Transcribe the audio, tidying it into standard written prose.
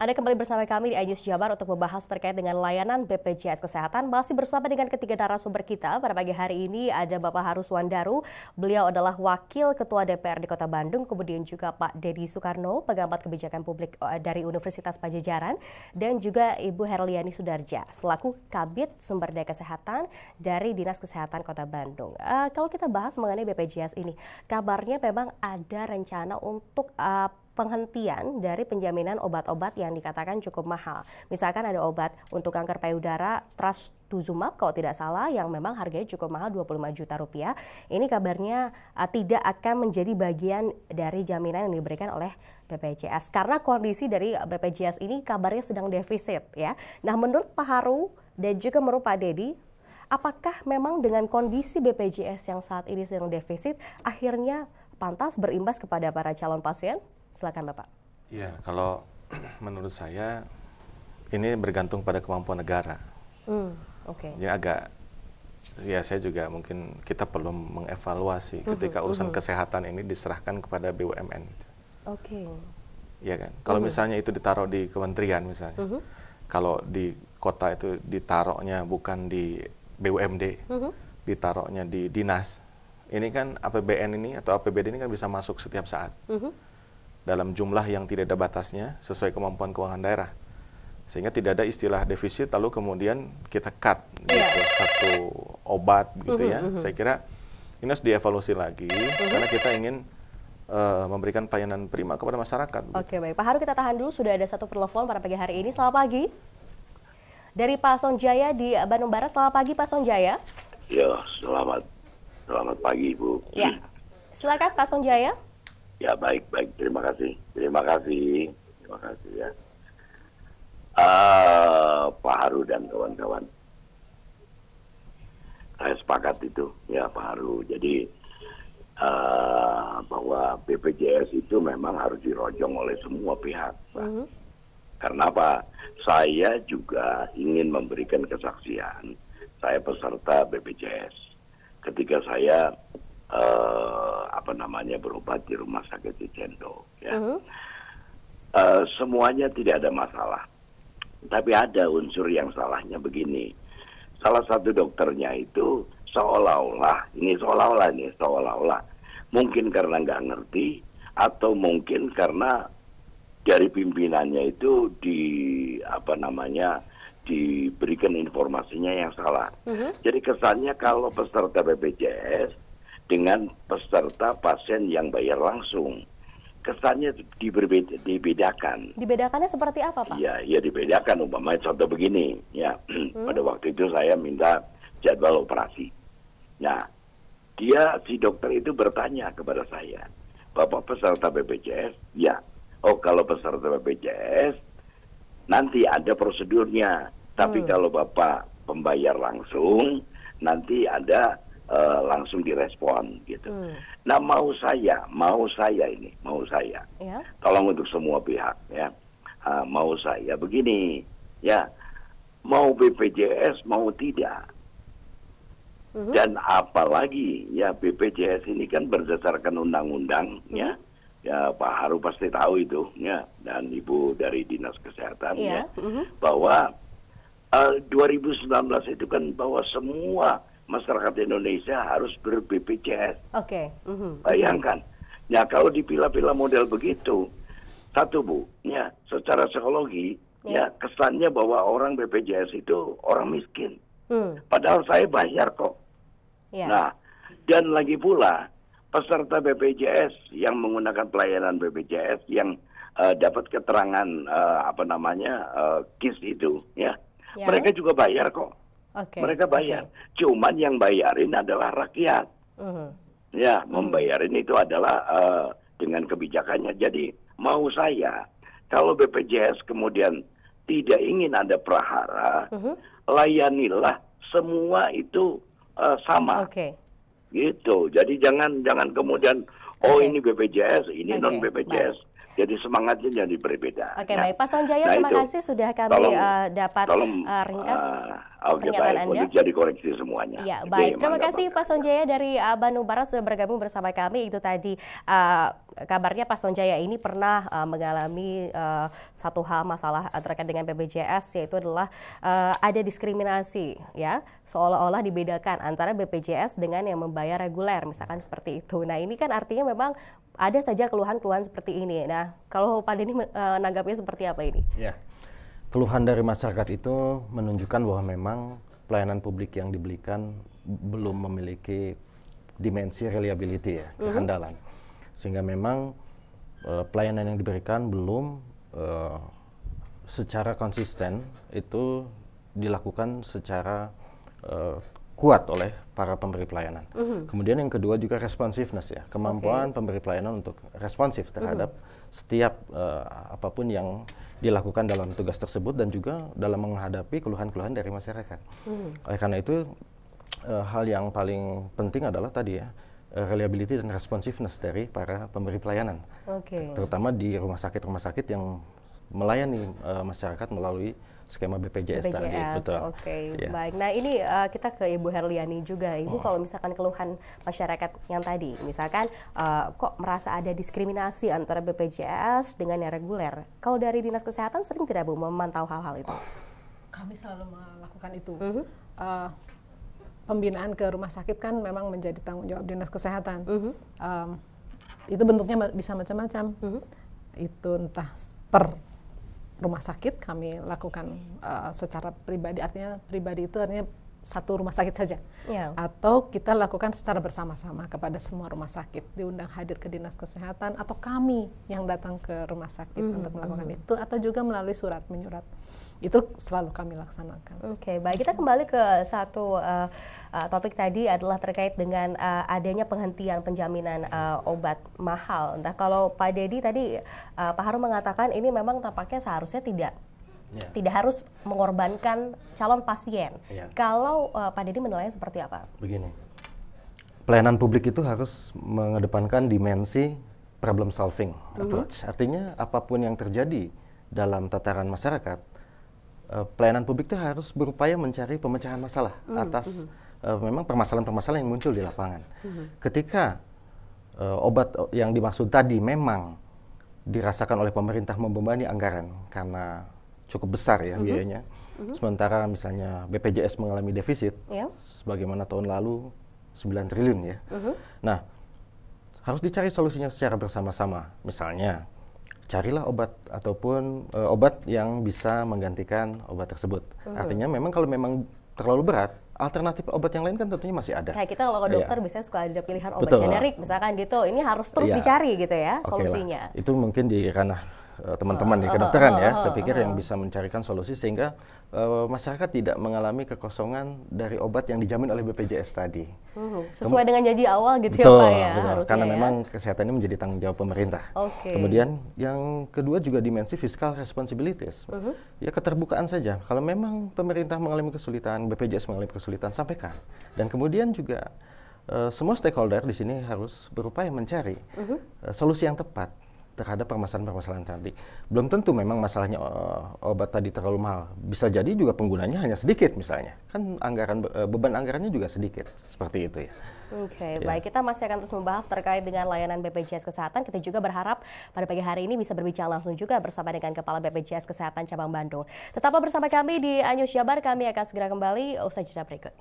Anda kembali bersama kami di iNews Jabar untuk membahas terkait dengan layanan BPJS Kesehatan. Masih bersama dengan ketiga narasumber kita pada pagi hari ini ada Bapak Haru Suwandaru. Beliau adalah Wakil Ketua DPRD Kota Bandung. Kemudian juga Pak Deddy Soekarno, Pengamat Kebijakan Publik dari Universitas Pajajaran. Dan juga Ibu Herliani Sudarja, selaku Kabid Sumber Daya Kesehatan dari Dinas Kesehatan Kota Bandung. Kalau kita bahas mengenai BPJS ini, kabarnya memang ada rencana untuk penghentian dari penjaminan obat-obat yang dikatakan cukup mahal. Misalkan ada obat untuk kanker payudara trastuzumab kalau tidak salah yang memang harganya cukup mahal 25 juta rupiah. Ini kabarnya tidak akan menjadi bagian dari jaminan yang diberikan oleh BPJS karena kondisi dari BPJS ini kabarnya sedang defisit ya. Nah, menurut Pak Haru dan juga menurut Pak Deddy, apakah memang dengan kondisi BPJS yang saat ini sedang defisit akhirnya pantas berimbas kepada para calon pasien? Silakan Bapak. Ya, kalau menurut saya ini bergantung pada kemampuan negara. Oke. Jadi ya saya juga mungkin kita perlu mengevaluasi ketika urusan kesehatan ini diserahkan kepada BUMN. Oke. Iya kan? Kalau misalnya itu ditaruh di kementerian misalnya, kalau di kota itu ditaruhnya bukan di BUMD, ditaruhnya di dinas. Ini kan APBN ini atau APBD ini kan bisa masuk setiap saat. Dalam jumlah yang tidak ada batasnya sesuai kemampuan keuangan daerah, sehingga tidak ada istilah defisit lalu kemudian kita cut gitu, satu obat gitu ya. Saya kira ini harus dievaluasi lagi karena kita ingin memberikan pelayanan prima kepada masyarakat. Oke, baik Pak Haru, kita tahan dulu, sudah ada satu telepon pada pagi hari ini. Selamat pagi dari Pak Sonjaya di Bandung Barat. Selamat pagi Pak Sonjaya. Ya, selamat pagi Ibu. Ya, silakan Pak Sonjaya. Ya, baik. Terima kasih ya. Pak Haru dan kawan-kawan. Saya sepakat itu ya Pak Haru. Jadi bahwa BPJS itu memang harus dirojong oleh semua pihak. Karena apa? Saya juga ingin memberikan kesaksian. Saya peserta BPJS. Ketika saya berobat di rumah sakit Cicendo ya. Semuanya tidak ada masalah. Tapi ada unsur yang salahnya begini. Salah satu dokternya itu seolah-olah mungkin karena nggak ngerti atau mungkin karena dari pimpinannya itu diberikan informasinya yang salah. Jadi kesannya kalau peserta BPJS dengan peserta pasien yang bayar langsung, kesannya dibedakan. Dibedakannya seperti apa, Pak? Ya dibedakan. Umpamanya contoh begini, ya. Pada waktu itu saya minta jadwal operasi. Nah, si dokter itu bertanya kepada saya, Bapak peserta BPJS? Ya. Oh, kalau peserta BPJS, nanti ada prosedurnya. Tapi kalau Bapak pembayar langsung, nanti ada langsung direspon gitu. Nah, mau saya, ya. Tolong untuk semua pihak ya. Mau saya begini, ya. Mau BPJS mau tidak. Dan apalagi ya BPJS ini kan berdasarkan undang-undang ya. Ya Pak Haru pasti tahu itu ya, dan Ibu dari Dinas Kesehatan ya, bahwa 2019 itu kan bahwa semua masyarakat Indonesia harus ber-BPJS. Oke. Bayangkan. Ya kalau dipilah-pilah model begitu, satu Bu, ya secara psikologi ya kesannya bahwa orang BPJS itu orang miskin. Padahal saya bayar kok. Nah, dan lagi pula peserta BPJS yang menggunakan pelayanan BPJS yang dapat keterangan KIS itu ya. Mereka juga bayar kok. Mereka bayar. Cuman yang bayarin adalah rakyat. Ya, membayarin itu adalah dengan kebijakannya. Jadi mau saya, kalau BPJS kemudian tidak ingin ada prahara, layanilah semua itu sama. Gitu. Jadi jangan kemudian ini BPJS, ini non BPJS. Jadi semangatnya jadi berbeda. Baik Pak Sonjaya, terima kasih sudah kami dapat ringkas. Oke, baik, untuk jadi koreksi semuanya. Ya, baik. Terima kasih Pak Sonjaya dari Bandung Barat sudah bergabung bersama kami. Itu tadi kabarnya Pak Sonjaya ini pernah mengalami satu hal masalah terkait dengan BPJS, yaitu adalah ada diskriminasi, ya, seolah-olah dibedakan antara BPJS dengan yang membayar reguler, misalkan seperti itu. Nah, ini kan artinya memang ada saja keluhan-keluhan seperti ini. Nah, kalau Pak Denny menanggapnya seperti apa ini? Ya, keluhan dari masyarakat itu menunjukkan bahwa memang pelayanan publik yang diberikan belum memiliki dimensi reliability, ya, kehandalan. Sehingga memang pelayanan yang diberikan belum secara konsisten itu dilakukan secara kuat oleh para pemberi pelayanan. Kemudian yang kedua juga responsiveness, ya, kemampuan pemberi pelayanan untuk responsif terhadap setiap apapun yang dilakukan dalam tugas tersebut dan juga dalam menghadapi keluhan-keluhan dari masyarakat. Oleh karena itu hal yang paling penting adalah tadi, ya, reliability dan responsiveness dari para pemberi pelayanan, terutama di rumah sakit yang melayani masyarakat melalui skema BPJS tadi. Betul. Ya. Baik. Nah, ini kita ke Ibu Herliani juga. Ibu, kalau misalkan keluhan masyarakat yang tadi, misalkan kok merasa ada diskriminasi antara BPJS dengan yang reguler. Kalau dari Dinas Kesehatan sering tidak, Bu, memantau hal-hal itu? Kami selalu melakukan itu. Pembinaan ke rumah sakit kan memang menjadi tanggung jawab Dinas Kesehatan. Itu bentuknya bisa macam-macam. Itu entah per rumah sakit kami lakukan secara pribadi, artinya pribadi itu artinya satu rumah sakit saja, atau kita lakukan secara bersama-sama kepada semua rumah sakit, diundang hadir ke Dinas Kesehatan atau kami yang datang ke rumah sakit untuk melakukan itu, atau juga melalui surat menyurat. Itu selalu kami laksanakan. Oke, baik, kita kembali ke satu topik tadi adalah terkait dengan adanya penghentian penjaminan obat mahal. Nah, kalau Pak Dedi tadi, Pak Harum mengatakan ini memang tampaknya seharusnya tidak harus mengorbankan calon pasien. Kalau Pak Dedi menilainya seperti apa? Begini, pelayanan publik itu harus mengedepankan dimensi problem solving approach. Artinya apapun yang terjadi dalam tataran masyarakat, pelayanan publik itu harus berupaya mencari pemecahan masalah atas memang permasalahan-permasalahan yang muncul di lapangan. Ketika obat yang dimaksud tadi memang dirasakan oleh pemerintah membebani anggaran karena cukup besar, ya, biayanya, sementara misalnya BPJS mengalami defisit, sebagaimana tahun lalu 9 triliun, ya. Nah, harus dicari solusinya secara bersama-sama. Misalnya, carilah obat ataupun obat yang bisa menggantikan obat tersebut. Artinya memang kalau memang terlalu berat, alternatif obat yang lain kan tentunya masih ada. Kayak kita kalau ke dokter biasanya suka ada pilihan obat generik misalkan gitu. Ini harus terus dicari gitu, ya, solusinya. Itu mungkin di ranah teman-teman di kedokteran, ya. Saya pikir yang bisa mencarikan solusi sehingga masyarakat tidak mengalami kekosongan dari obat yang dijamin oleh BPJS tadi. Sesuai dengan janji awal gitu, betul, ya, Pak, ya. Betul. Karena memang kesehatan ini menjadi tanggung jawab pemerintah. Kemudian yang kedua juga dimensi fiscal responsibilities. Ya, keterbukaan saja. Kalau memang pemerintah mengalami kesulitan, BPJS mengalami kesulitan, sampaikan. Dan kemudian juga semua stakeholder di sini harus berupaya mencari solusi yang tepat terhadap permasalahan-permasalahan tadi. Belum tentu memang masalahnya obat tadi terlalu mahal. Bisa jadi juga penggunanya hanya sedikit misalnya. Kan beban anggarannya juga sedikit. Seperti itu, ya. Baik, kita masih akan terus membahas terkait dengan layanan BPJS Kesehatan. Kita juga berharap pada pagi hari ini bisa berbincang langsung juga bersama dengan Kepala BPJS Kesehatan Cabang Bandung. Tetaplah bersama kami di News Jabar, kami akan segera kembali usai jeda berikut.